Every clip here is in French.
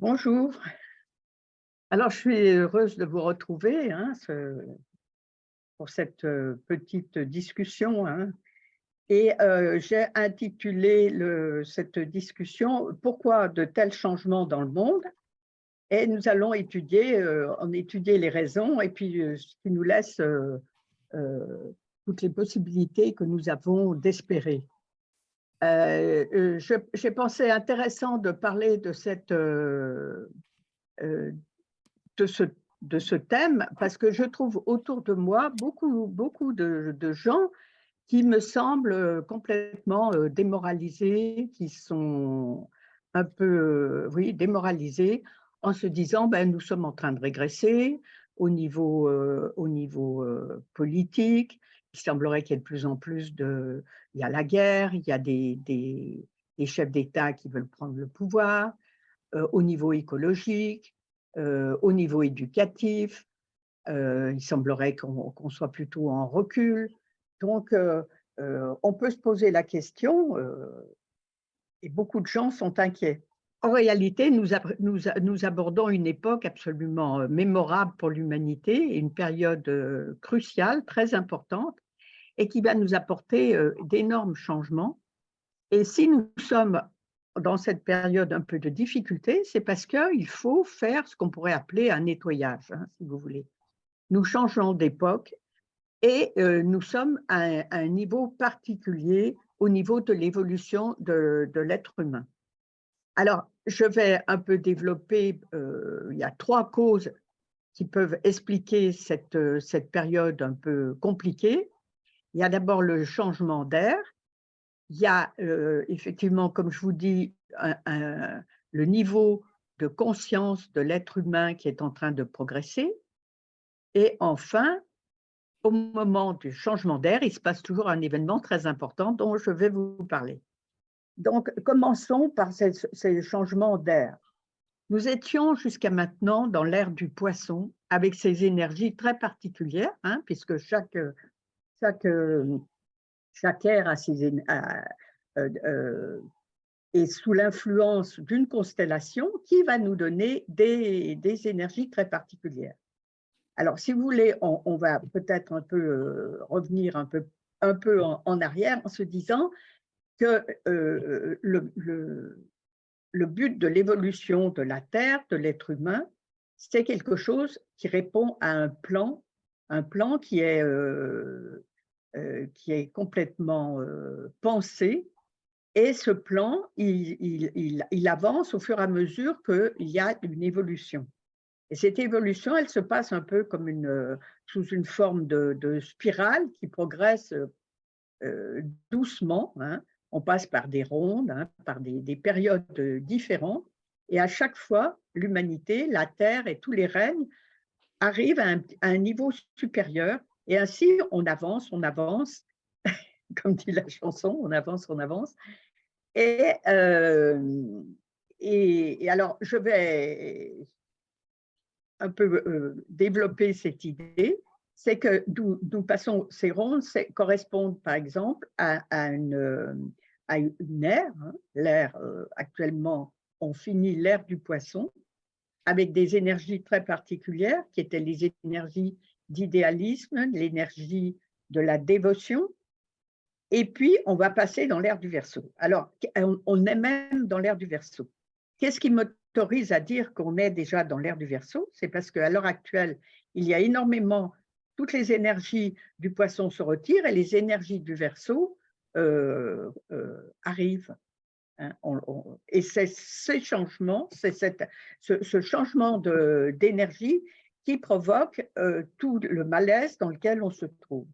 Bonjour. Alors, je suis heureuse de vous retrouver pour cette petite discussion, hein. Et j'ai intitulé cette discussion «Pourquoi de tels changements dans le monde?» et nous allons étudier les raisons et puis ce qui nous laisse toutes les possibilités que nous avons d'espérer. J'ai pensé intéressant de parler euh, de ce de ce thème parce que je trouve autour de moi beaucoup de gens qui me semblent, complètement, démoralisés, qui sont un peu, oui, démoralisés en se disant: «Ben, nous sommes en train de régresser au niveau politique». Il semblerait qu'il y ait de plus en plus il y a la guerre, il y a des chefs d'État qui veulent prendre le pouvoir, au niveau écologique, au niveau éducatif. Il semblerait qu'on soit plutôt en recul. Donc, on peut se poser la question, et beaucoup de gens sont inquiets. En réalité, nous abordons une époque absolument, mémorable pour l'humanité et une période, cruciale, très importante et qui va nous apporter, d'énormes changements. Et si nous sommes dans cette période un peu de difficulté, c'est parce qu'il faut faire ce qu'on pourrait appeler un nettoyage, hein, si vous voulez. Nous changeons d'époque et nous sommes à un niveau particulier au niveau de l'évolution de l'être humain. Alors, je vais un peu développer, il y a 3 causes qui peuvent expliquer cette période un peu compliquée. Il y a d'abord le changement d'air. Il y a, effectivement, comme je vous dis, le niveau de conscience de l'être humain qui est en train de progresser et enfin, au moment du changement d'air, il se passe toujours un événement très important dont je vais vous parler. Donc, commençons par ces changements d'air. Nous étions jusqu'à maintenant dans l'ère du poisson avec ses énergies très particulières, hein, puisque chaque, chaque ère a est sous l'influence d'une constellation qui va nous donner des énergies très particulières. Alors, si vous voulez, on va peut-être un peu revenir un peu en arrière en se disant que le but de l'évolution de la Terre, de l'être humain, c'est quelque chose qui répond à un plan qui est complètement pensé. Et ce plan, il avance au fur et à mesure qu'il y a une évolution. Et cette évolution, elle se passe un peu comme sous une forme de spirale qui progresse doucement, hein. On passe par des rondes, hein, par des périodes différentes. Et à chaque fois, l'humanité, la Terre et tous les règnes arrivent à un niveau supérieur. Et ainsi, on avance, comme dit la chanson, on avance, on avance. Et, et alors, je vais un peu développer cette idée, c'est que d'où passons ces rondes correspondent par exemple à une ère, hein, l'ère actuellement, on finit l'ère du poisson, avec des énergies très particulières qui étaient les énergies d'idéalisme, l'énergie de la dévotion, et puis on va passer dans l'ère du Verseau. Alors, on est même dans l'ère du Verseau. Qu'est-ce qui m'autorise à dire qu'on est déjà dans l'ère du Verseau? C'est parce qu'à l'heure actuelle, il y a énormément, toutes les énergies du Poisson se retirent et les énergies du Verseau arrivent, hein. Et c'est ces changements, ce changement d'énergie qui provoque tout le malaise dans lequel on se trouve.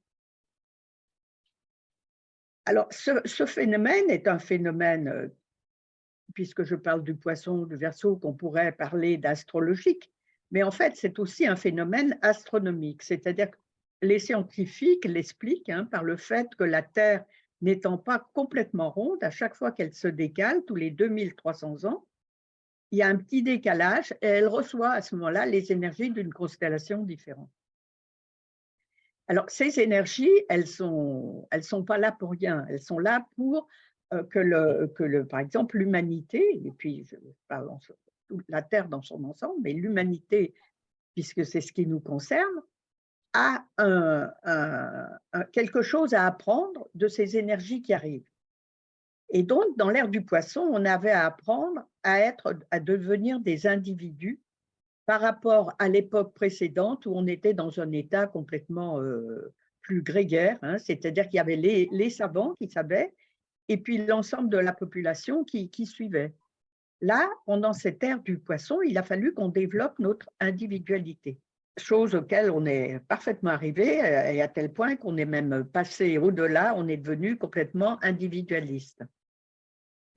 Alors, ce phénomène est un phénomène, puisque je parle du Poisson, du Verseau, qu'on pourrait parler d'astrologique, mais en fait, c'est aussi un phénomène astronomique. C'est-à-dire que les scientifiques l'expliquent, hein, par le fait que la Terre n'étant pas complètement ronde, à chaque fois qu'elle se décale, tous les 2300 ans, il y a un petit décalage et elle reçoit à ce moment-là les énergies d'une constellation différente. Alors, ces énergies, elles sont pas là pour rien. Elles sont là pour par exemple, l'humanité, et puis je parle toute la Terre dans son ensemble, mais l'humanité, puisque c'est ce qui nous concerne, a quelque chose à apprendre de ces énergies qui arrivent. Et donc, dans l'ère du poisson, on avait à apprendre à devenir des individus par rapport à l'époque précédente où on était dans un état complètement plus grégaire, hein, c'est-à-dire qu'il y avait les savants qui savaient et puis l'ensemble de la population qui suivait. Là, pendant cette ère du poisson, il a fallu qu'on développe notre individualité, chose auquel on est parfaitement arrivé, et à tel point qu'on est même passé au-delà, on est devenu complètement individualiste.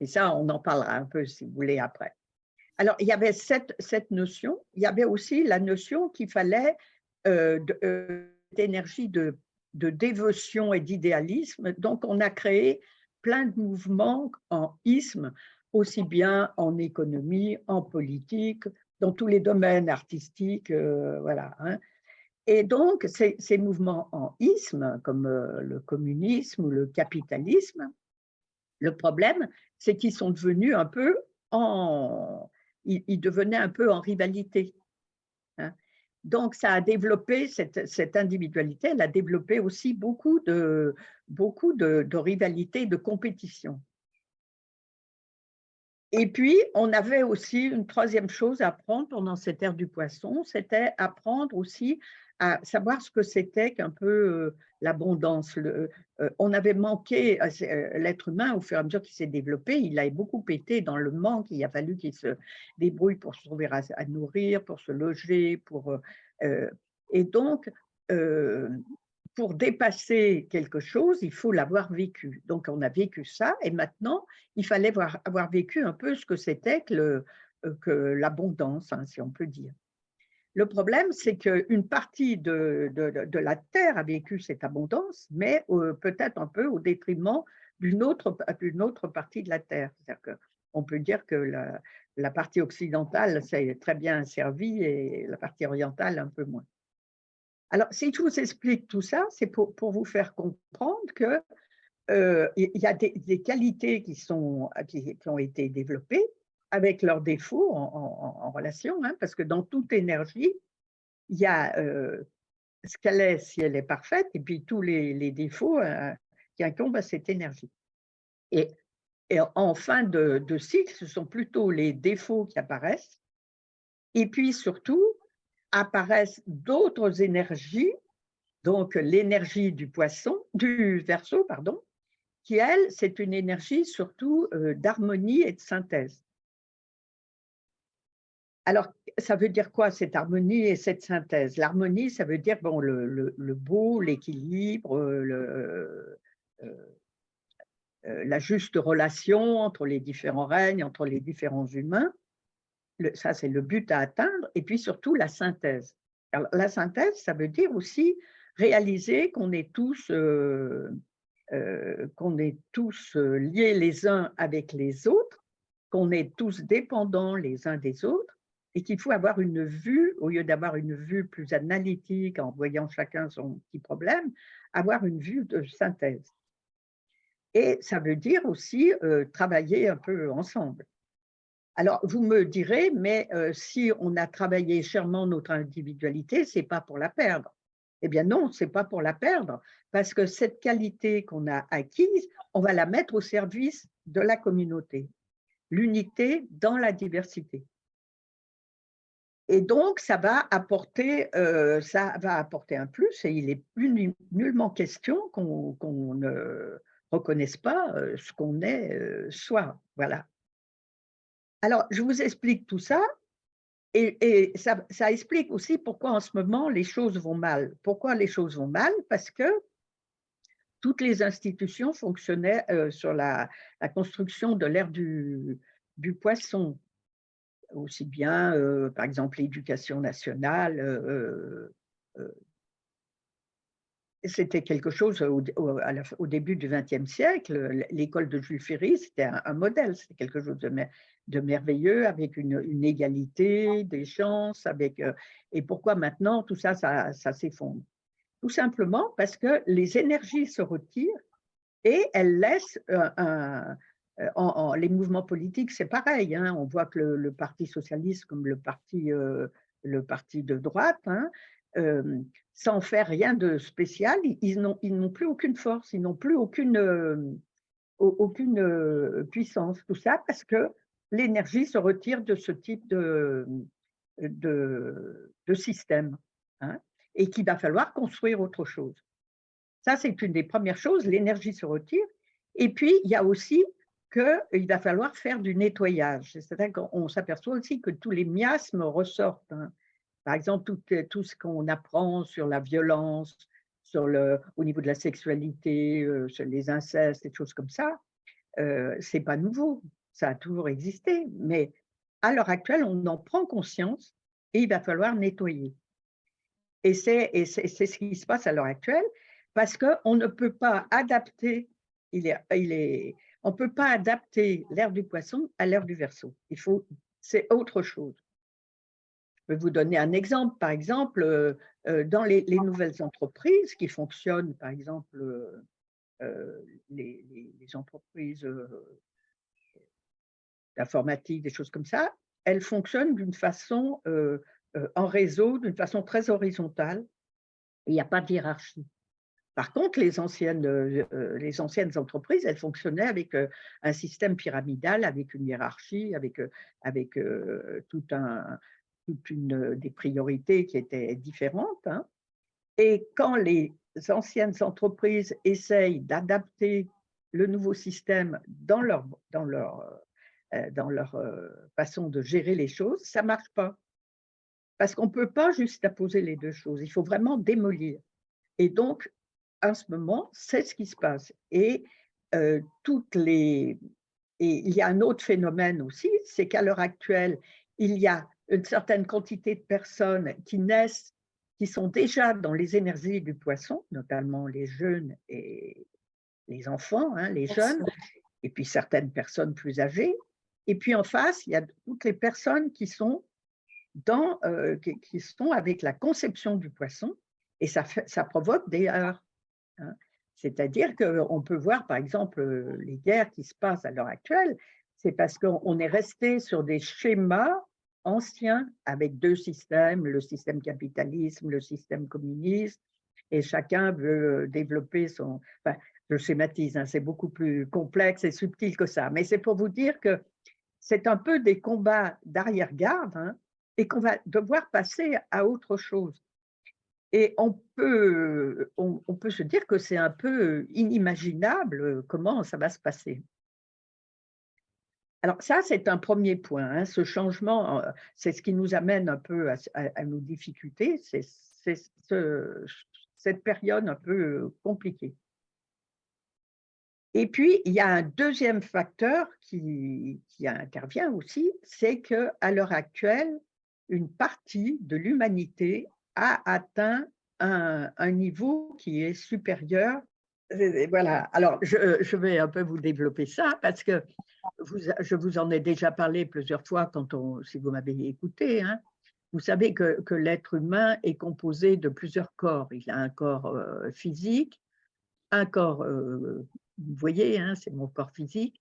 Et ça, on en parlera un peu, si vous voulez, après. Alors, il y avait cette notion, il y avait aussi la notion qu'il fallait d'énergie de dévotion et d'idéalisme. Donc, on a créé plein de mouvements en isme, aussi bien en économie, en politique, dans tous les domaines artistiques, voilà. Hein. Et donc, ces mouvements en isme, comme le communisme ou le capitalisme, le problème, c'est qu'ils sont devenus un peu ils devenaient un peu en rivalité. Hein. Donc, ça a développé cette individualité, elle a développé aussi beaucoup de rivalité, de compétition. Et puis, on avait aussi une troisième chose à apprendre pendant cette ère du poisson, c'était apprendre aussi à savoir ce que c'était qu'un peu l'abondance. On avait manqué, l'être humain, au fur et à mesure qu'il s'est développé, il a beaucoup été dans le manque, il a fallu qu'il se débrouille pour se trouver à nourrir, pour se loger, et donc, pour dépasser quelque chose, il faut l'avoir vécu. Donc, on a vécu ça, et maintenant, il fallait avoir vécu un peu ce que c'était que l'abondance, hein, si on peut dire. Le problème, c'est qu'une partie de la Terre a vécu cette abondance, mais peut-être un peu au détriment d'une autre partie de la Terre. C'est-à-dire qu'on peut dire que la partie occidentale s'est très bien servie et la partie orientale un peu moins. Alors, si je vous explique tout ça, c'est pour vous faire comprendre que il y a des qualités qui ont été développées avec leurs défauts en relation, hein, parce que dans toute énergie, il y a ce qu'elle est si elle est parfaite, et puis tous les défauts qui incombent à cette énergie. Et en fin de cycle, ce sont plutôt les défauts qui apparaissent, et puis surtout apparaissent d'autres énergies, donc l'énergie du Verseau, pardon, qui, elle, c'est une énergie surtout d'harmonie et de synthèse. Alors, ça veut dire quoi, cette harmonie et cette synthèse? L'harmonie, ça veut dire bon, le beau, l'équilibre, la juste relation entre les différents règnes, entre les différents humains. Ça, c'est le but à atteindre. Et puis surtout, la synthèse. Alors, la synthèse, ça veut dire aussi réaliser qu'on est tous liés les uns avec les autres, qu'on est tous dépendants les uns des autres, et qu'il faut avoir une vue, au lieu d'avoir une vue plus analytique en voyant chacun son petit problème, avoir une vue de synthèse. Et ça veut dire aussi travailler un peu ensemble. Alors, vous me direz, mais si on a travaillé chèrement notre individualité, ce n'est pas pour la perdre. Eh bien non, ce n'est pas pour la perdre, parce que cette qualité qu'on a acquise, on va la mettre au service de la communauté. L'unité dans la diversité. Et donc, ça va apporter un plus, et il n'est nullement question qu'on ne reconnaisse pas ce qu'on est soi. Voilà. Alors, je vous explique tout ça, et ça explique aussi pourquoi en ce moment les choses vont mal. Pourquoi les choses vont mal? Parce que toutes les institutions fonctionnaient sur la construction de l'ère du poisson, aussi bien, par exemple, l'éducation nationale. C'était quelque chose au début du XXe siècle. L'école de Jules Ferry, c'était un modèle, c'était quelque chose de merveilleux, avec une égalité des chances. Et pourquoi maintenant tout ça s'effondre? Tout simplement parce que les énergies se retirent et elles laissent Les mouvements politiques, c'est pareil, hein. On voit que le Parti socialiste, comme le parti de droite, hein, sans faire rien de spécial, ils n'ont plus aucune force, ils n'ont plus aucune puissance. Tout ça parce que l'énergie se retire de ce type de système, hein, et qu'il va falloir construire autre chose. Ça, c'est une des premières choses, l'énergie se retire. Et puis, il y a aussi qu'il va falloir faire du nettoyage. C'est-à-dire qu'on s'aperçoit aussi que tous les miasmes ressortent, hein. Par exemple, tout ce qu'on apprend sur la violence, au niveau de la sexualité, sur les incestes, des choses comme ça, ce n'est pas nouveau. Ça a toujours existé. Mais à l'heure actuelle, on en prend conscience et il va falloir nettoyer. Et c'est ce qui se passe à l'heure actuelle, parce qu'on ne peut pas adapter, on peut pas adapter l'ère du poisson à l'ère du Verseau. C'est autre chose. Je peux vous donner un exemple. Par exemple, dans les nouvelles entreprises qui fonctionnent, par exemple, les entreprises d'informatique, des choses comme ça, elles fonctionnent d'une façon en réseau, d'une façon très horizontale. Il n'y a pas de hiérarchie. Par contre, les anciennes entreprises, elles fonctionnaient avec un système pyramidal, avec une hiérarchie, avec des priorités qui étaient différentes, hein. Et quand les anciennes entreprises essayent d'adapter le nouveau système dans leur façon de gérer les choses, ça ne marche pas. Parce qu'on ne peut pas juste apposer les deux choses, il faut vraiment démolir. Et donc, en ce moment, c'est ce qui se passe. Et il y a un autre phénomène aussi, c'est qu'à l'heure actuelle, il y a une certaine quantité de personnes qui naissent, qui sont déjà dans les énergies du poisson, notamment les jeunes et les enfants, hein, les jeunes, et puis certaines personnes plus âgées. Et puis en face, il y a toutes les personnes qui sont avec la conception du poisson, et ça provoque des heurts, hein. C'est-à-dire qu'on peut voir, par exemple, les guerres qui se passent à l'heure actuelle, c'est parce qu'on est resté sur des schémas anciens avec deux systèmes, le système capitalisme, le système communiste, et chacun veut développer enfin, je schématise, hein, c'est beaucoup plus complexe et subtil que ça, mais c'est pour vous dire que c'est un peu des combats d'arrière-garde, hein, et qu'on va devoir passer à autre chose. Et on peut se dire que c'est un peu inimaginable comment ça va se passer. Alors ça, c'est un premier point, hein, ce changement, c'est ce qui nous amène un peu à nos difficultés, c'est cette période un peu compliquée. Et puis, il y a un deuxième facteur qui intervient aussi, c'est qu'à l'heure actuelle, une partie de l'humanité a atteint un niveau qui est supérieur. Et voilà. Alors, je vais un peu vous développer ça parce que je vous en ai déjà parlé plusieurs fois si vous m'avez écouté, hein. Vous savez que l'être humain est composé de plusieurs corps. Il a un corps physique, un corps, vous voyez, hein, c'est mon corps physique.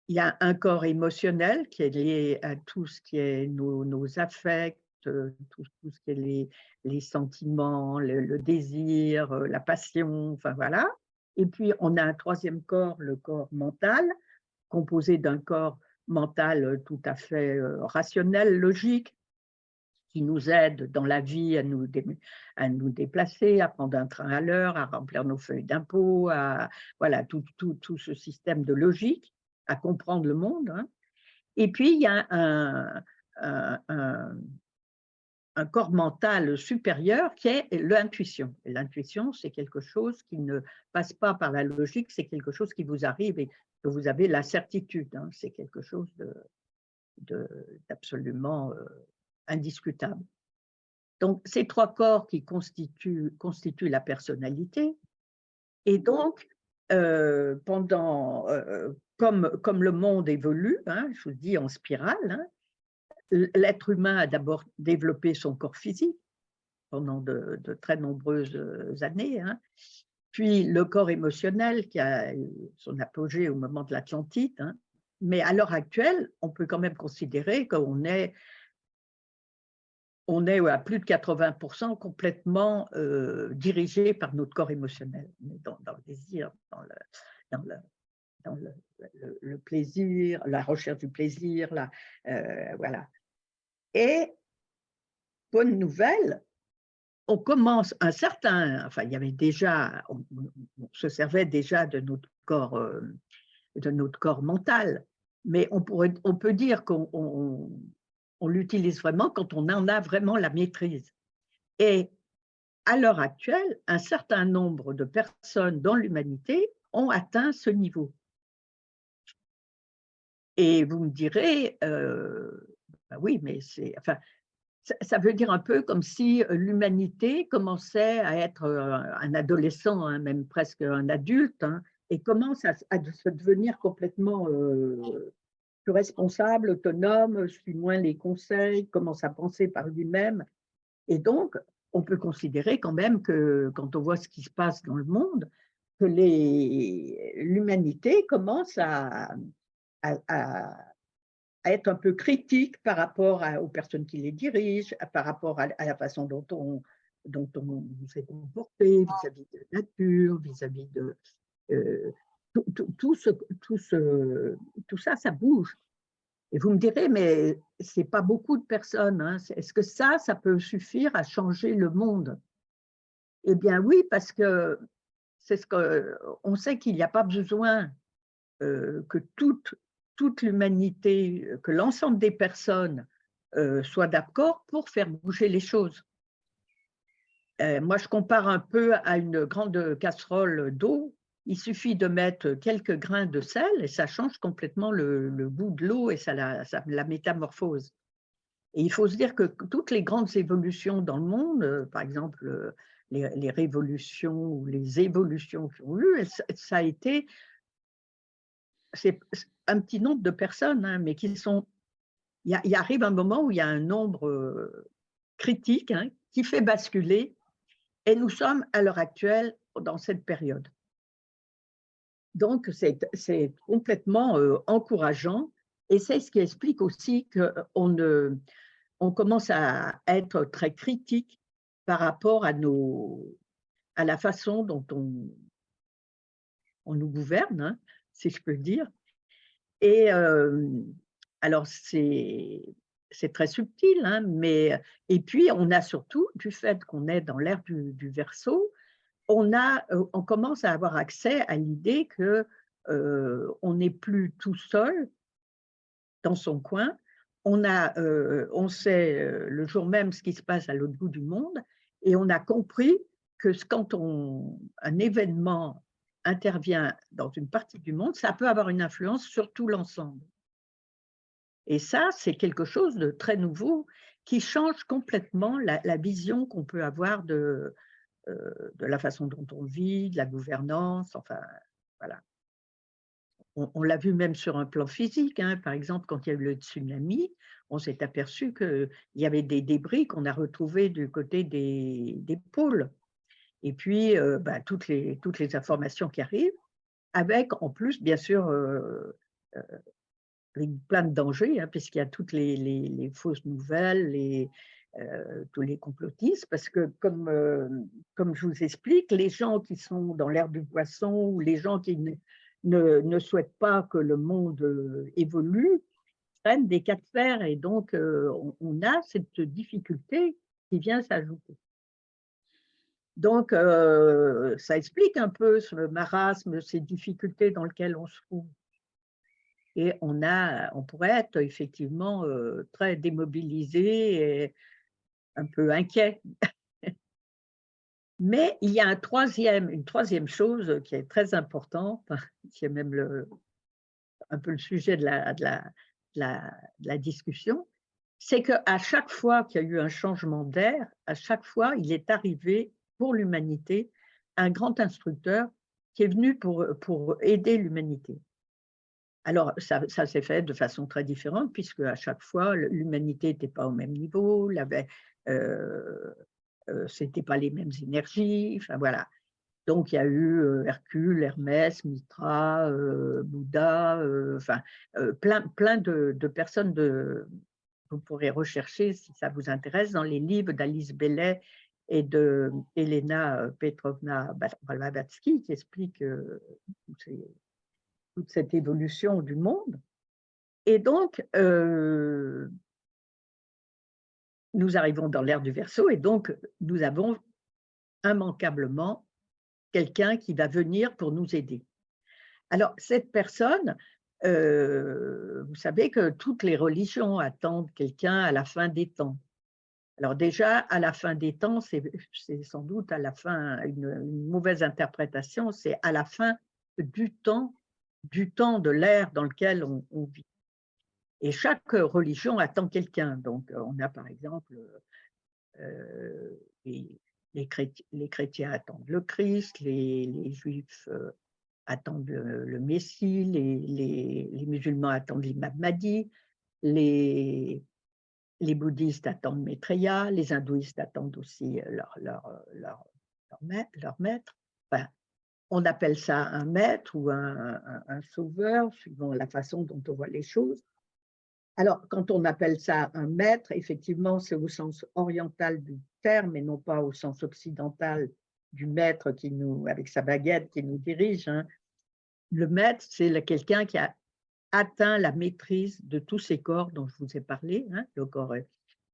Il y a un corps émotionnel qui est lié à tout ce qui est nos affects, tout ce qui est les sentiments, le désir, la passion, enfin voilà. Et puis, on a un troisième corps, le corps mental, composé d'un corps mental tout à fait rationnel, logique, qui nous aide dans la vie à nous déplacer, à prendre un train à l'heure, à remplir nos feuilles d'impôt, voilà, tout ce système de logique, à comprendre le monde, hein. Et puis, il y a un corps mental supérieur qui est l'intuition. Et l'intuition, c'est quelque chose qui ne passe pas par la logique, c'est quelque chose qui vous arrive et que vous avez la certitude, hein. C'est quelque chose d'absolument indiscutable. Donc, ces trois corps qui constituent la personnalité. Et donc, comme le monde évolue, hein, je vous dis en spirale, hein, l'être humain a d'abord développé son corps physique pendant de très nombreuses années, hein, puis le corps émotionnel qui a eu son apogée au moment de l'Atlantide, hein. Mais à l'heure actuelle, on peut quand même considérer on est à plus de 80% complètement dirigé par notre corps émotionnel. On est dans le désir, dans le, dans le plaisir, la recherche du plaisir, voilà. Et bonne nouvelle, on commence enfin il y avait déjà, on se servait déjà de notre corps mental, mais on peut dire on l'utilise vraiment quand on en a vraiment la maîtrise. Et à l'heure actuelle, un certain nombre de personnes dans l'humanité ont atteint ce niveau. Et vous me direz, bah oui, mais enfin, ça veut dire un peu comme si l'humanité commençait à être un adolescent, hein, même presque un adulte, hein, et commence à se devenir complètement plus responsable, autonome, suit moins les conseils, commence à penser par lui-même. Et donc, on peut considérer quand même que, quand on voit ce qui se passe dans le monde, que l'humanité commence à être un peu critique par rapport aux personnes qui les dirigent, par rapport à la façon dont on s'est comporté vis-à-vis de la nature, vis-à-vis de… tout, tout- tout ce- tout ce- tout ça, ça bouge. Et vous me direz, mais ce n'est pas beaucoup de personnes, hein. Est-ce que ça peut suffire à changer le monde? Eh bien oui, parce que on sait qu'il n'y a pas besoin que toute l'humanité, que l'ensemble des personnes soient d'accord pour faire bouger les choses. Moi, je compare un peu à une grande casserole d'eau. Il suffit de mettre quelques grains de sel et ça change complètement le goût de l'eau et ça la métamorphose. Et il faut se dire que toutes les grandes évolutions dans le monde, par exemple les révolutions ou les évolutions qui ont eu, ça a été, c'est un petit nombre de personnes, hein, mais il arrive un moment où il y a un nombre critique, hein, qui fait basculer, et nous sommes à l'heure actuelle dans cette période. Donc c'est complètement encourageant, et c'est ce qui explique aussi on commence à être très critique par rapport à la façon dont on nous gouverne, hein, si je peux dire. Et alors c'est très subtil, hein, mais et puis on a surtout, du fait qu'on est dans l'ère du Verseau, on commence à avoir accès à l'idée que on n'est plus tout seul dans son coin. On sait le jour même ce qui se passe à l'autre bout du monde, et on a compris que quand un événement intervient dans une partie du monde, ça peut avoir une influence sur tout l'ensemble. Et ça, c'est quelque chose de très nouveau qui change complètement la vision qu'on peut avoir de la façon dont on vit, de la gouvernance, enfin, voilà. On l'a vu même sur un plan physique, hein. Par exemple, quand il y a eu le tsunami, on s'est aperçu qu'il y avait des débris qu'on a retrouvés du côté des pôles. Et puis, bah, toutes les informations qui arrivent, avec en plus, bien sûr, avec plein de dangers, hein, puisqu'il y a toutes les fausses nouvelles, tous les complotistes, parce que comme je vous explique, les gens qui sont dans l'ère du poisson ou les gens qui ne souhaitent pas que le monde évolue prennent des cas de fer, et donc on a cette difficulté qui vient s'ajouter. Donc ça explique un peu ce marasme, ces difficultés dans lesquelles on se trouve. Et on pourrait être effectivement très démobilisé et un peu inquiet. Mais il y a une troisième chose qui est très importante, qui est même un peu le sujet de la discussion, c'est qu'à chaque fois qu'il y a eu un changement d'ère, à chaque fois, il est arrivé pour l'humanité un grand instructeur qui est venu pour aider l'humanité. Alors, ça s'est fait de façon très différente, puisque à chaque fois, l'humanité n'était pas au même niveau, c'était pas les mêmes énergies, enfin voilà. Donc, il y a eu Hercule, Hermès, Mitra, Bouddha, enfin, plein de personnes vous pourrez rechercher si ça vous intéresse dans les livres d'Alice Bellet et de Elena Petrovna Blavatsky qui expliquent toute cette évolution du monde. Et donc, nous arrivons dans l'ère du Verseau et donc nous avons immanquablement quelqu'un qui va venir pour nous aider. Alors, cette personne, vous savez que toutes les religions attendent quelqu'un à la fin des temps. Alors déjà, à la fin des temps, c'est sans doute à la fin une mauvaise interprétation, c'est à la fin du temps de l'ère dans lequel on vit. Et chaque religion attend quelqu'un. Donc, on a par exemple les, les chrétiens attendent le Christ, les juifs attendent le Messie, les musulmans attendent l'imam Mahdi, les bouddhistes attendent Maitreya, les hindouistes attendent aussi leur maître. Enfin, on appelle ça un maître ou un sauveur, suivant la façon dont on voit les choses. Alors, quand on appelle ça un maître, effectivement, c'est au sens oriental du terme et non pas au sens occidental du maître qui avec sa baguette qui nous dirige. Hein. Le maître, c'est quelqu'un qui a atteint la maîtrise de tous ces corps dont je vous ai parlé, hein, le corps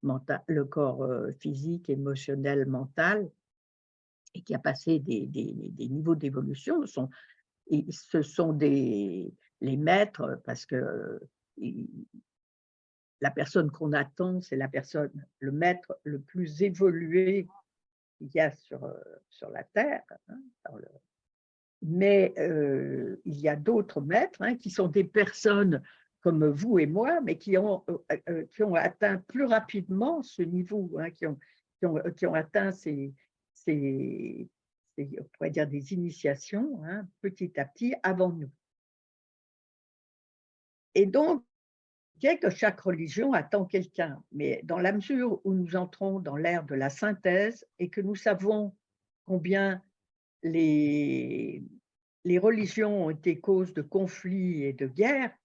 mental, le corps physique, émotionnel, mental, et qui a passé des niveaux d'évolution. Ce sont les maîtres parce que la personne qu'on attend, c'est le maître le plus évolué qu'il y a sur la Terre. Hein, mais il y a d'autres maîtres hein, qui sont des personnes comme vous et moi, mais qui ont atteint plus rapidement ce niveau, hein, qui ont atteint on pourrait dire des initiations hein, petit à petit avant nous. Et donc, bien que chaque religion attend quelqu'un, mais dans la mesure où nous entrons dans l'ère de la synthèse et que nous savons combien les religions ont été cause de conflits et de guerres,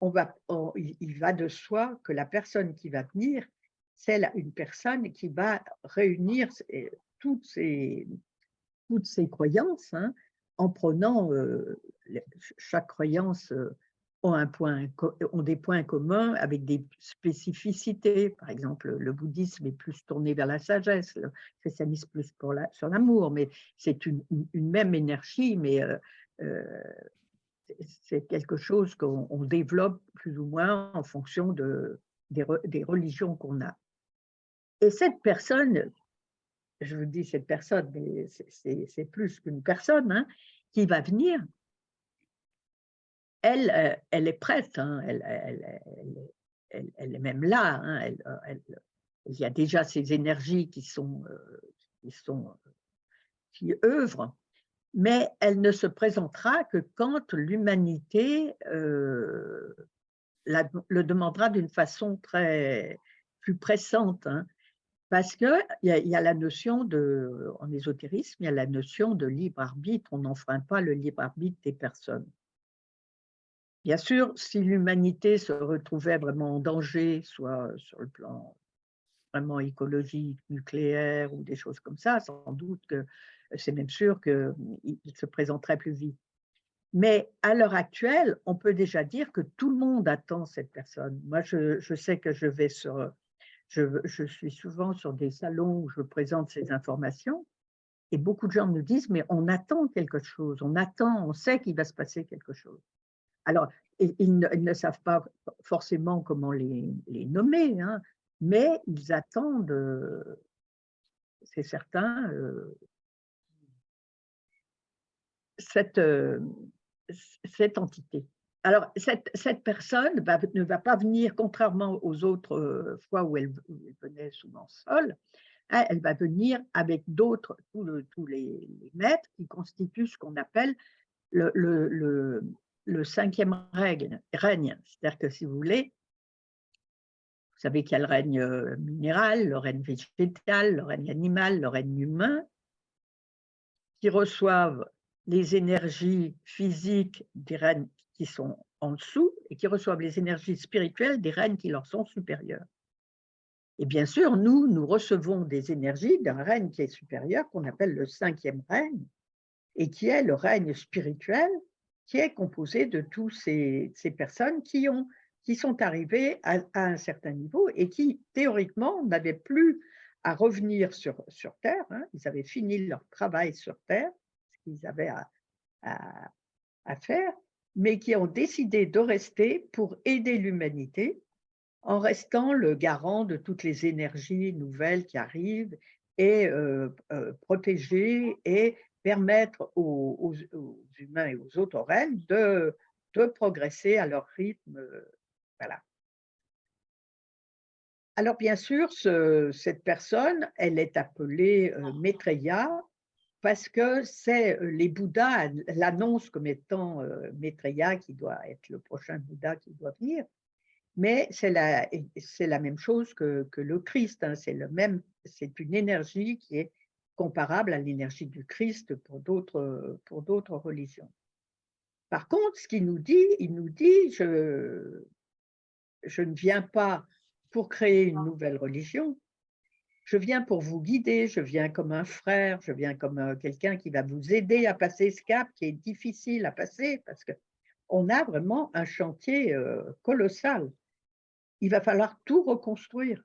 il va de soi que la personne qui va venir, c'est une personne qui va réunir toutes ces croyances hein, en prenant chaque croyance ont des points communs avec des spécificités. Par exemple, le bouddhisme est plus tourné vers la sagesse, le christianisme plus sur l'amour, mais c'est une même énergie, mais c'est quelque chose qu'on développe plus ou moins en fonction des religions qu'on a. Et cette personne, je vous dis cette personne, mais c'est plus qu'une personne, hein, qui va venir, elle est prête, hein, elle est même là, hein, il y a déjà ces énergies qui œuvrent, mais elle ne se présentera que quand l'humanité le demandera d'une façon plus pressante, hein, parce qu'il y a la notion en ésotérisme, il y a la notion de libre arbitre, on n'enfreint pas le libre arbitre des personnes. Bien sûr, si l'humanité se retrouvait vraiment en danger, soit sur le plan vraiment écologique, nucléaire ou des choses comme ça, sans doute que c'est même sûr qu'il se présenterait plus vite. Mais à l'heure actuelle, on peut déjà dire que tout le monde attend cette personne. Moi, je sais que je suis souvent sur des salons où je présente ces informations et beaucoup de gens me disent, mais on attend quelque chose, on sait qu'il va se passer quelque chose. Alors, ils ne savent pas forcément comment les nommer, hein, mais ils attendent, c'est certain, cette entité. Alors, cette personne ne va pas venir, contrairement aux autres fois où elle venait souvent seule, hein, elle va venir avec d'autres, tous les maîtres qui constituent ce qu'on appelle le cinquième règne. C'est-à-dire que si vous voulez, vous savez qu'il y a le règne minéral, le règne végétal, le règne animal, le règne humain. qui reçoivent les énergies physiques des reines qui sont en dessous et qui reçoivent les énergies spirituelles des reines qui leur sont supérieures. Et bien sûr, nous recevons des énergies d'un règne qui est supérieur, qu'on appelle le 5e règne, et qui est le règne spirituel, qui est composé de tous ces personnes qui sont arrivées à un certain niveau et qui, théoriquement, n'avaient plus à revenir sur Terre, hein. Ils avaient fini leur travail sur Terre, ce qu'ils avaient à à faire, mais qui ont décidé de rester pour aider l'humanité en restant le garant de toutes les énergies nouvelles qui arrivent et protéger et permettre aux humains et aux autres reines de progresser à leur rythme, voilà. Alors bien sûr, cette personne, elle est appelée, Maitreya parce que c'est, les Bouddhas l'annoncent comme étant, Maitreya qui doit être le prochain Bouddha qui doit venir. Mais c'est la même chose que le Christ, hein, c'est une énergie qui est comparable à l'énergie du Christ pour d'autres religions. Par contre, ce qu'il nous dit, il nous dit: Je ne viens pas pour créer une nouvelle religion, je viens pour vous guider, je viens comme un frère, je viens comme, quelqu'un qui va vous aider à passer ce cap qui est difficile à passer parce qu'on a vraiment un chantier, colossal. Il va falloir tout reconstruire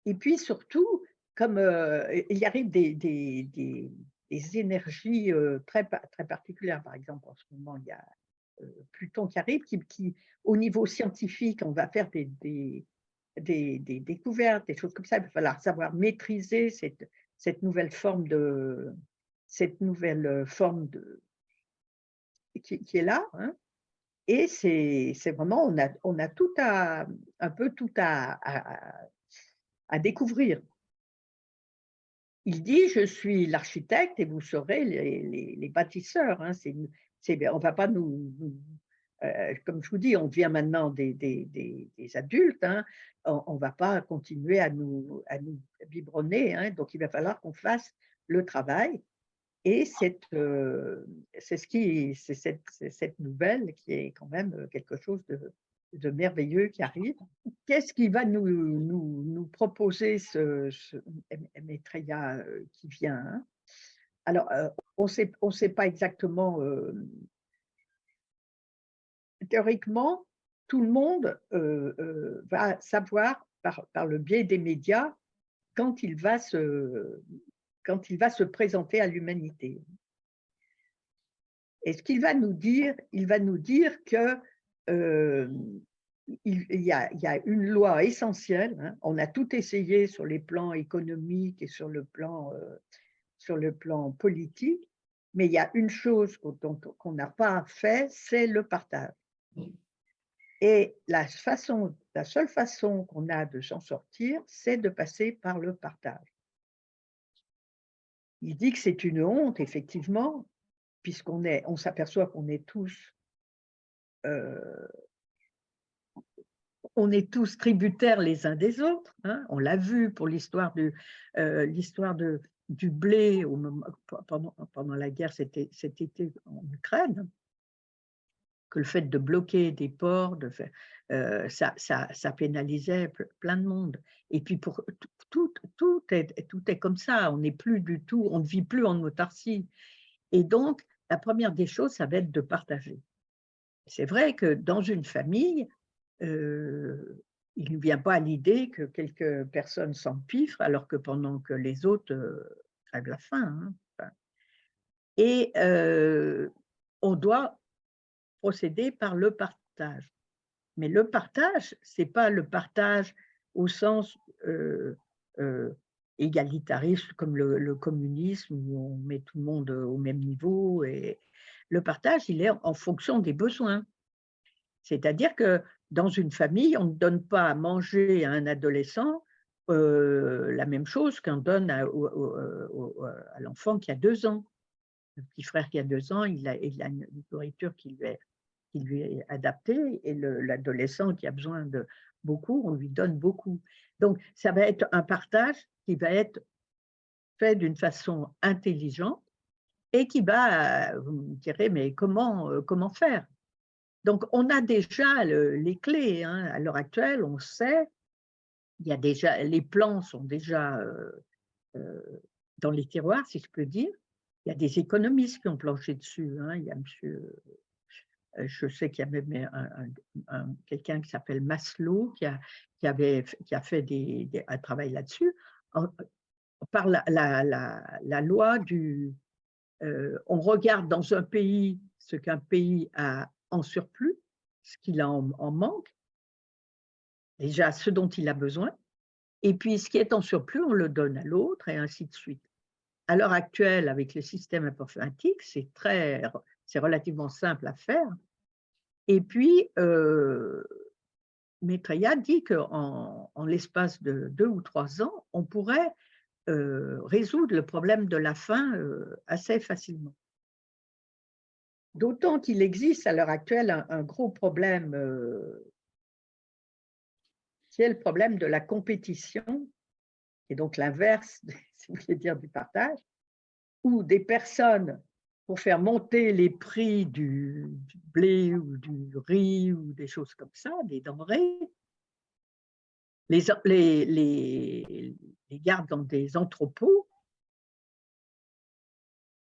et puis surtout, comme, il arrive des énergies, très particulières. Par exemple, en ce moment, il y a, Pluton qui arrive, qui au niveau scientifique, on va faire des découvertes, des choses comme ça. Il va falloir savoir maîtriser cette nouvelle forme de cette nouvelle, forme de qui est là, hein. Et c'est vraiment on a tout à un peu tout à découvrir. Il dit: «Je suis l'architecte et vous serez les bâtisseurs», hein. On va pas comme je vous dis, on devient maintenant des adultes, hein. On va pas continuer à nous biberonner, hein. Donc il va falloir qu'on fasse le travail et c'est cette nouvelle qui est quand même, quelque chose de merveilleux qui arrive. Qu'est-ce qui va nous proposer ce Maitreya, qui vient, hein? Alors, on sait pas exactement, théoriquement, tout le monde, va savoir par le biais des médias quand il va se quand il va se présenter à l'humanité. Et ce qu'il va nous dire, il va nous dire que, hem, il y a une loi essentielle, hein. On a tout essayé sur les plans économiques et sur le plan politique, mais il y a une chose qu'on n'a pas fait, c'est le partage. Et la seule façon qu'on a de s'en sortir, c'est de passer par le partage. Il dit que c'est une honte, effectivement, on s'aperçoit qu'on est tous, heu on est tous tributaires les uns des autres, hein. On l'a vu pour l'histoire du blé pendant la guerre cet été en Ukraine, que le fait de bloquer des ports, ça pénalisait plein de monde. Et puis pour tout est comme ça, on ne vit plus en autarcie. Et donc la première des choses, ça va être de partager. C'est vrai que dans une famille, il ne vient pas à l'idée que quelques personnes s'empiffrent alors que pendant que les autres, crèvent la faim, hein. Enfin et on doit procéder par le partage. Mais le partage, c'est pas le partage au sens, heu, égalitariste comme le communisme où on met tout le monde, au même niveau et le partage, il est en fonction des besoins. C'est-à-dire que dans une famille, on ne donne pas à manger à un adolescent, la même chose qu'on donne à l'enfant qui a 2 ans. Le petit frère qui a 2 ans, il a une nourriture qui lui est adaptée et l'adolescent qui a besoin de beaucoup, on lui donne beaucoup. Donc ça va être un partage qui va être fait d'une façon intelligente et qui va, vous me direz, mais comment faire? Donc, on a déjà les clés, hein. À l'heure actuelle, on sait, il y a déjà, les plans sont déjà dans les tiroirs, si je peux dire. Il y a des économistes qui ont planché dessus, hein. Il y a monsieur, je sais qu'il y a même quelqu'un qui s'appelle Maslow qui a fait un travail là-dessus. En Par la loi du, on regarde dans un pays ce qu'un pays a en surplus, ce qu'il a en manque, déjà ce dont il a besoin, et puis ce qui est en surplus, on le donne à l'autre et ainsi de suite. À l'heure actuelle, avec les systèmes informatiques, c'est relativement simple à faire. Et puis, Maitreya dit qu'en l'espace de 2 ou 3 ans, on pourrait résoudre le problème de la faim assez facilement. D'autant qu'il existe à l'heure actuelle un gros problème, qui est le problème de la compétition, et donc l'inverse, si vous voulez dire, du partage, où des personnes, pour faire monter les prix du blé ou du riz ou des choses comme ça, des denrées, les gardent dans des entrepôts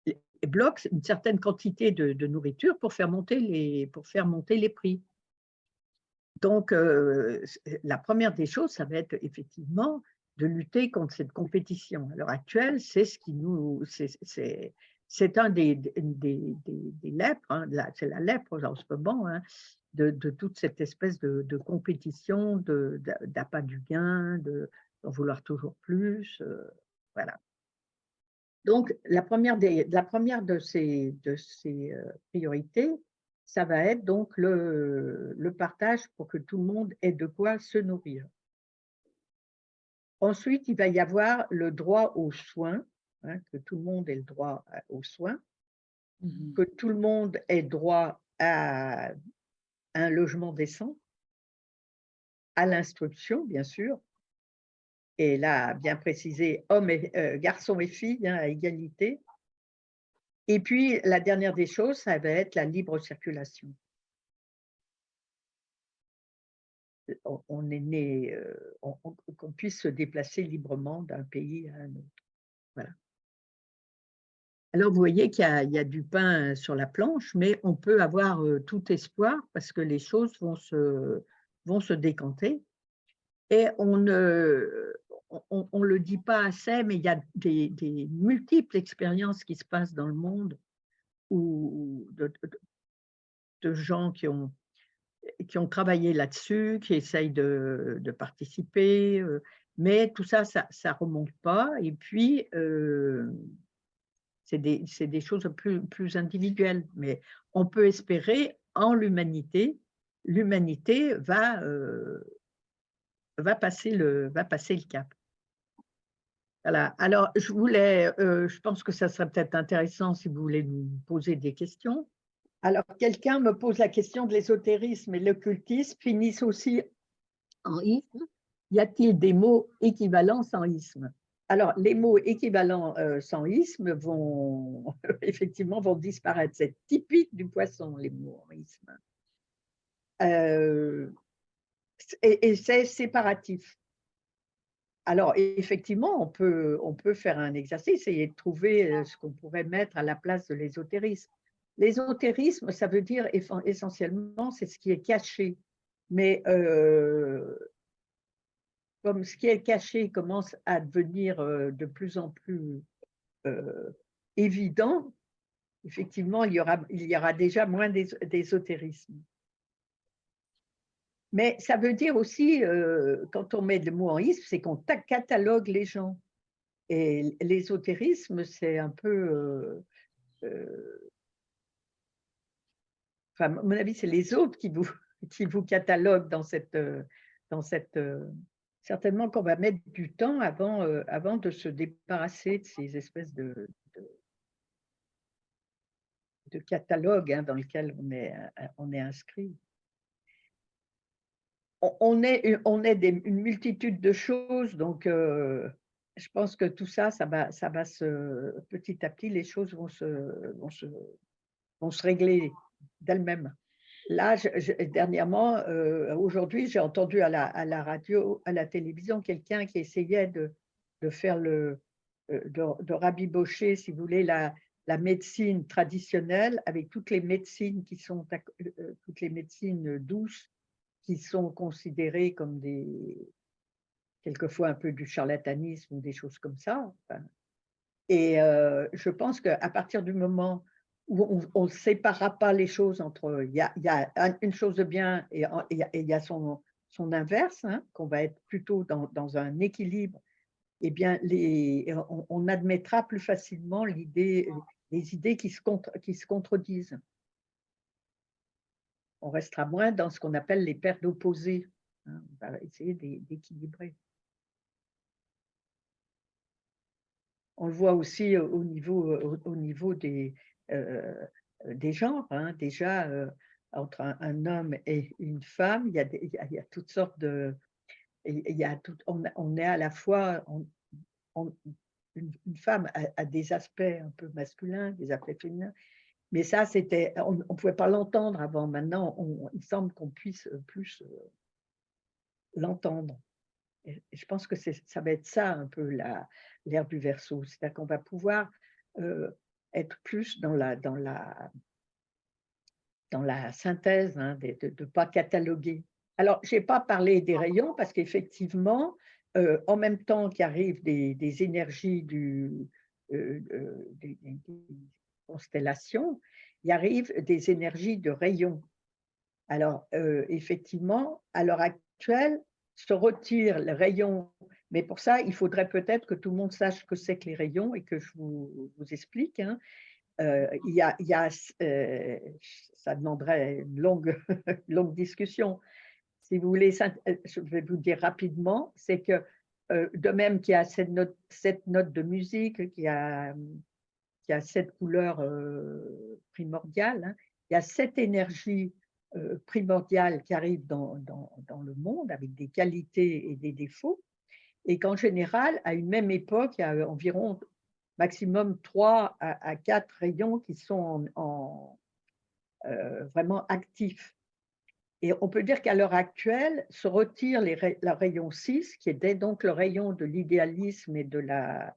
et bloquent une certaine quantité de nourriture pour faire monter les prix. Donc, la première des choses, ça va être effectivement de lutter contre cette compétition. À l'heure actuelle, c'est ce qui nous, c'est un des lèpres, hein, c'est la lèpre en ce moment, hein, de toute cette espèce de compétition, d'appât du gain, d'en vouloir toujours plus, voilà. Donc, la première de ces priorités, ça va être donc le partage pour que tout le monde ait de quoi se nourrir. Ensuite, il va y avoir le droit aux soins, hein, que tout le monde ait le droit aux soins, Mmh. que tout le monde ait droit à un logement décent, à l'instruction, bien sûr, et là, bien préciser, garçons et filles, hein, à égalité. Et puis, la dernière des choses, ça va être la libre circulation. On est né, qu'on puisse se déplacer librement d'un pays à un autre. Voilà. Alors, vous voyez qu'il y a du pain sur la planche, mais on peut avoir tout espoir parce que les choses vont se décanter. Et on le dit pas assez, mais il y a des multiples expériences qui se passent dans le monde où de gens qui ont travaillé là-dessus, qui essayent de participer, mais tout ça, ça remonte pas. Et puis, c'est des choses plus individuelles, mais on peut espérer en l'humanité. L'humanité va passer le cap. Voilà. Alors, je pense que ça serait peut-être intéressant si vous voulez nous poser des questions. Alors, quelqu'un me pose la question de l'ésotérisme et l'occultisme finissent aussi en isme. Y a-t-il des mots équivalents sans isme? Alors, les mots équivalents sans isme vont effectivement vont disparaître. C'est typique du poisson, les mots en isme. Euh, et c'est séparatif. Alors, effectivement, on peut faire un exercice, essayer de trouver ce qu'on pourrait mettre à la place de l'ésotérisme. L'ésotérisme, ça veut dire essentiellement, c'est ce qui est caché. Mais comme ce qui est caché commence à devenir de plus en plus évident, effectivement, il y aura déjà moins d'ésotérisme. Mais ça veut dire aussi, quand on met le mot en isme, c'est qu'on catalogue les gens. Et l'ésotérisme, c'est un peu, enfin, à mon avis, c'est les autres qui vous qui vous cataloguent dans cette, certainement qu'on va mettre du temps avant de se débarrasser de ces espèces de catalogues, hein, dans lesquels on est inscrit. On est une multitude de choses, donc je pense que tout ça, ça va petit à petit, les choses vont se régler d'elles-mêmes. Là, dernièrement, aujourd'hui, j'ai entendu à la radio, à la télévision, quelqu'un qui essayait de faire de rabibocher, si vous voulez, la médecine traditionnelle avec toutes les médecines toutes les médecines douces qui sont considérées comme quelquefois un peu du charlatanisme ou des choses comme ça. Enfin, et je pense qu'à partir du moment où on ne séparera pas les choses entre il y a une chose de bien et il y a son inverse, hein, qu'on va être plutôt dans un équilibre, eh bien on admettra plus facilement les idées qui se contredisent. On restera moins dans ce qu'on appelle les paires d'opposés, hein, on va essayer d'équilibrer. On le voit aussi au niveau des genres, hein. Déjà, entre un homme et une femme, il y a toutes sortes de il y a tout on est à la fois on une femme a des aspects un peu masculins, des aspects féminins, mais ça, on ne pouvait pas l'entendre avant. Maintenant, il semble qu'on puisse, plus, l'entendre. Et je pense que ça va être ça un peu l'ère du Verseau. C'est-à-dire qu'on va pouvoir, être plus dans la synthèse, hein, de pas cataloguer. Alors, j'ai pas parlé des rayons parce qu'effectivement, en même temps qu'arrivent des énergies des constellations, il arrive des énergies de rayons. Alors, effectivement, à l'heure actuelle, se retirent les rayons, mais pour ça, il faudrait peut-être que tout le monde sache ce que c'est que les rayons et que je vous explique, hein. Il y a ça demanderait une longue longue discussion. Si vous voulez, je vais vous dire rapidement, c'est que, de même qu'il y a cette note de musique, qui a 7 couleurs, primordiales, hein. Il y a 7 énergies, primordiales qui arrivent dans le monde avec des qualités et des défauts et qu'en général, à une même époque, il y a environ maximum 3 à 4 rayons qui sont vraiment actifs et on peut dire qu'à l'heure actuelle, se retire le rayon 6 qui était donc le rayon de l'idéalisme et de la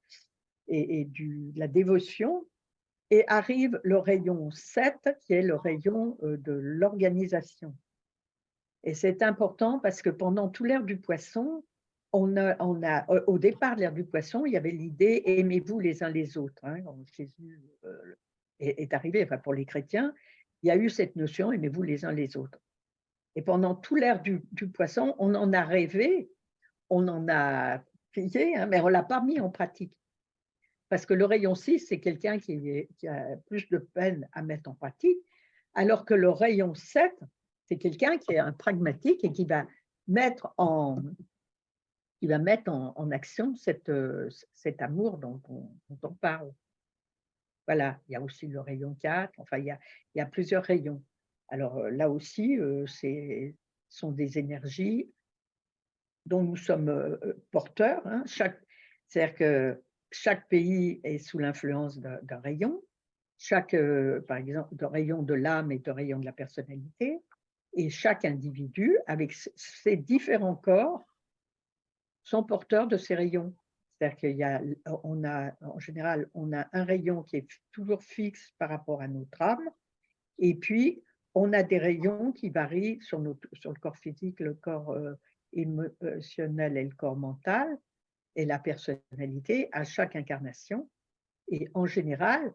dévotion. Et arrive le rayon 7, qui est le rayon, de l'organisation. Et c'est important parce que pendant tout l'ère du Poisson, au départ de l'ère du Poisson, il y avait l'idée: «Aimez-vous les uns les autres», hein, quand Jésus, est arrivé, enfin pour les chrétiens, il y a eu cette notion: «Aimez-vous les uns les autres». Et pendant tout l'ère du Poisson, on en a rêvé, on en a prié, hein, mais on ne l'a pas mis en pratique. Parce que le rayon 6, c'est quelqu'un qui a plus de peine à mettre en pratique, alors que le rayon 7, c'est quelqu'un qui est un pragmatique et qui va mettre en action cet amour dont on parle. Voilà, il y a aussi le rayon 4, enfin il y a plusieurs rayons. Alors, là aussi, sont des énergies dont nous sommes, porteurs, hein. C'est-à-dire que chaque pays est sous l'influence d'un rayon, par exemple, de rayon de l'âme et de rayon de la personnalité et chaque individu avec ses différents corps sont porteurs de ces rayons. C'est-à-dire on a en général, on a un rayon qui est toujours fixe par rapport à notre âme et puis on a des rayons qui varient sur le corps physique, le corps, émotionnel et le corps mental et la personnalité à chaque incarnation et en général,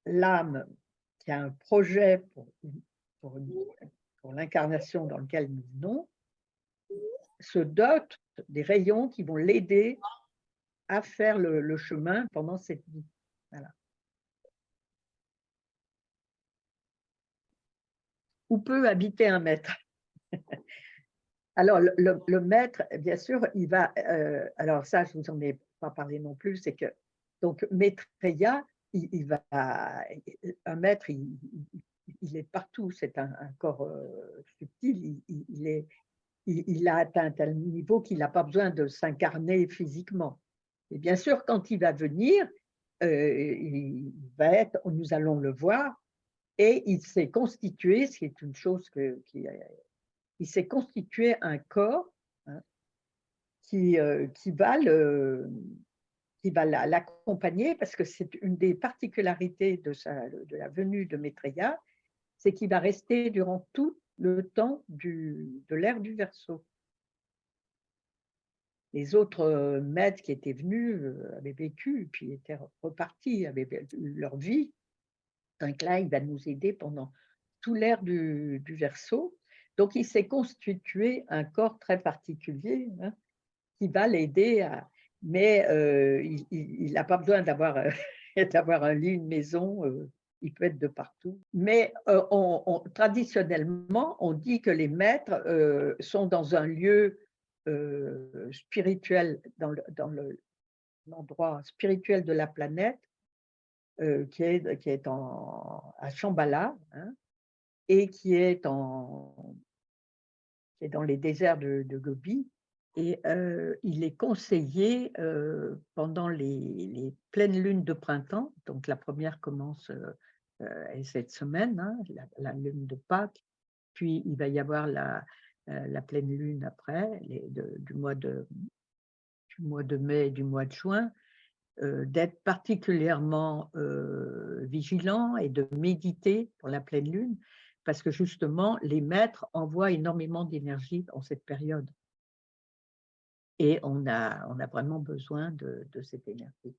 l'âme qui a un projet pour une pour l'incarnation dans laquelle nous venons, se dote des rayons qui vont l'aider à faire le chemin pendant cette vie. Voilà. Où peut habiter un maître? Alors le maître, bien sûr, il va, alors ça, je vous en ai pas parlé non plus, c'est que donc Maitreya, il va un maître, il est partout, c'est un corps, subtil, il est il a atteint un tel niveau qu'il n'a pas besoin de s'incarner physiquement. Et bien sûr, quand il va venir, il va être, nous allons le voir, et il s'est constitué, ce qui est une chose il s'est constitué un corps, hein, qui va l'accompagner, parce que c'est une des particularités de la venue de Maitreya, c'est qu'il va rester durant tout le temps de l'ère du Verseau. Les autres maîtres qui étaient venus avaient vécu, puis étaient repartis, avaient eu leur vie. Donc là, il va nous aider pendant tout l'ère du Verseau. Donc, il s'est constitué un corps très particulier, hein, qui va l'aider à… Mais il n'a pas besoin d'avoir un lit, une maison, il peut être de partout. Mais traditionnellement, on dit que les maîtres sont dans un lieu spirituel, dans l'endroit spirituel de la planète, qui est à Shambhala, hein, et qui est dans les déserts de Gobi. Et il est conseillé pendant les pleines lunes de printemps, donc la première commence cette semaine, hein, la lune de Pâques, puis il va y avoir la pleine lune après, du mois de mai et du mois de juin, d'être particulièrement vigilant et de méditer pour la pleine lune, parce que justement, les maîtres envoient énormément d'énergie en cette période. Et on a vraiment besoin de cette énergie.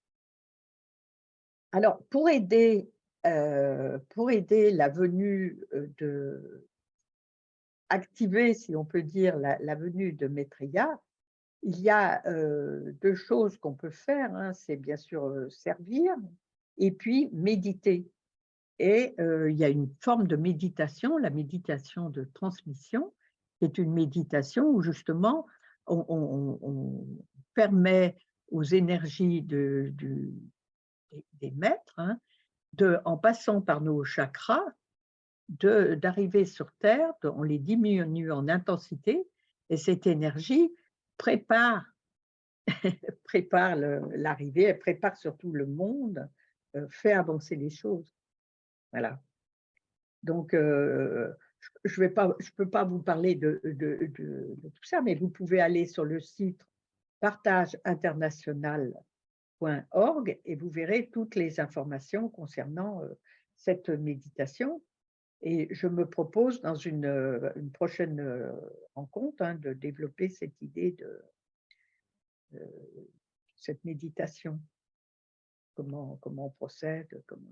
Alors, pour aider la venue activer, si on peut dire, la venue de Maitreya, il y a 2 choses qu'on peut faire, hein, c'est bien sûr servir et puis méditer. Et il y a une forme de méditation, la méditation de transmission, qui est une méditation où justement on permet aux énergies des maîtres, hein, en passant par nos chakras, d'arriver sur Terre, on les diminue en intensité, et cette énergie prépare l'arrivée, elle prépare surtout le monde, fait avancer les choses. Voilà. Donc, je peux pas vous parler de tout ça, mais vous pouvez aller sur le site partageinternational.org et vous verrez toutes les informations concernant cette méditation. Et je me propose dans une prochaine rencontre, hein, de développer cette idée de cette méditation, comment on procède, comment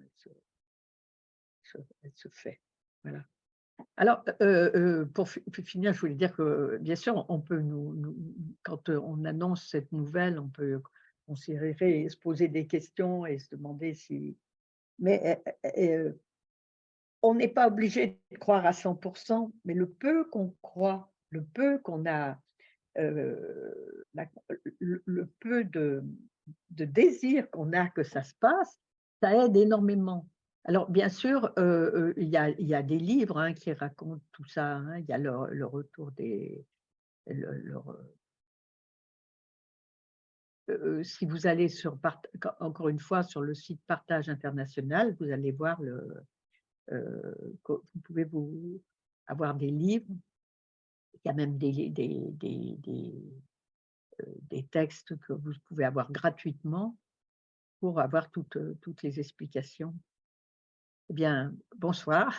elle se fait. Voilà. Alors, pour finir, je voulais dire que, bien sûr, on peut quand on annonce cette nouvelle, on peut considérer et se poser des questions et se demander si… Mais on n'est pas obligé de croire à 100%, mais le peu qu'on croit, le peu qu'on a, le peu de désir qu'on a que ça se passe, ça aide énormément. Alors bien sûr, il y a des livres, hein, qui racontent tout ça, hein. Il y a le retour des… si vous allez encore une fois sur le site Partage International, vous allez voir vous pouvez avoir des livres. Il y a même des textes que vous pouvez avoir gratuitement pour avoir toutes les explications. Eh bien, bonsoir.